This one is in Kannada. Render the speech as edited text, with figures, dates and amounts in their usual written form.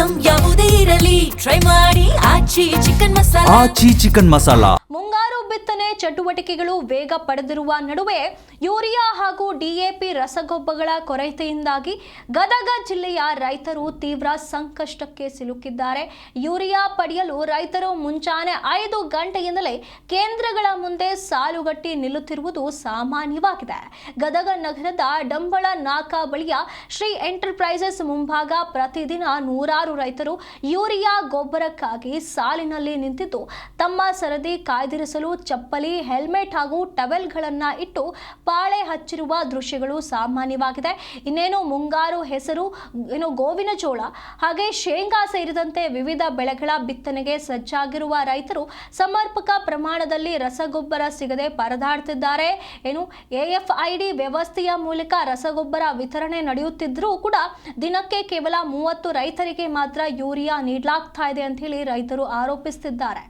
ಐಟಂ ಯಾವುದೇ ಇರಲಿ ಟ್ರೈ ಮಾಡಿ ಆಚಿ ಚಿಕನ್ ಮಸಾಲಾ. ಮುಂಗಾರು ಬಿತ್ತನೆ ಚಟುವಟಿಕೆಗಳು ವೇಗ ಪಡೆದಿರುವ ನಡುವೆ ಯೂರಿಯಾ ಹಾಗೂ ಡಿಎಪಿ ರಸಗೊಬ್ಬರಗಳ ಕೊರತೆಯಿಂದಾಗಿ ಗದಗ ಜಿಲ್ಲೆಯ ರೈತರು ತೀವ್ರ ಸಂಕಷ್ಟಕ್ಕೆ ಸಿಲುಕಿದ್ದಾರೆ. ಯೂರಿಯಾ ಪಡೆಯಲು ರೈತರು ಮುಂಚಾನೆ 5 ಗಂಟೆಯಿಂದಲೇ ಕೇಂದ್ರಗಳ ಮುಂದೆ ಸಾಲುಗಟ್ಟಿ ನಿಲ್ಲುತ್ತಿರುವುದು ಸಾಮಾನ್ಯವಾಗಿದೆ. ಗದಗ ನಗರದ ಡಂಬಳ ನಾಕಾ ಬಳಿಯ ಶ್ರೀ ಎಂಟರ್ಪ್ರೈಸಸ್ ಮುಂಭಾಗ ಪ್ರತಿದಿನ ನೂರಾರು ರೈತರು ಯೂರಿಯಾ ಗೊಬ್ಬರಕ್ಕಾಗಿ ಸಾಲಿನಲ್ಲಿ ನಿಂತಿದ್ದು ತಮ್ಮ ಸರದಿ ಕಾಯ್ದಿರಿಸಲು ಚಪ್ಪಲಿ, ಹೆಲ್ಮೆಟ್ ಹಾಗೂ ಟವೆಲ್ಗಳನ್ನು ಇಟ್ಟು ಪಾಳೆ ಹಚ್ಚಿರುವ ದೃಶ್ಯಗಳು ಸಾಮಾನ್ಯವಾಗಿದೆ. ಇನ್ನೇನು ಮುಂಗಾರು ಹೆಸರು ಗೋವಿನ ಜೋಳ ಹಾಗೆ ಶೇಂಗಾ ಸೇರಿದಂತೆ ವಿವಿಧ ಬೆಳೆಗಳ ಬಿತ್ತನೆಗೆ ಸಜ್ಜಾಗಿರುವ ರೈತರು ಸಮರ್ಪಕ ಪ್ರಮಾಣದಲ್ಲಿ ರಸಗೊಬ್ಬರ ಸಿಗದೆ ಪರದಾಡ್ತಿದ್ದಾರೆ. AFID ವ್ಯವಸ್ಥೆಯ ಮೂಲಕ ರಸಗೊಬ್ಬರ ವಿತರಣೆ ನಡೆಯುತ್ತಿದ್ರೂ ಕೂಡ ದಿನಕ್ಕೆ ಕೇವಲ 30 ರೈತರಿಗೆ ಮಾತ್ರ ಯೂರಿಯಾ ನೀಡಲಾಗ್ತಾ ಇದೆ ಅಂತ ಹೇಳಿ ರೈತರು ಆರೋಪಿಸುತ್ತಿದ್ದಾರೆ.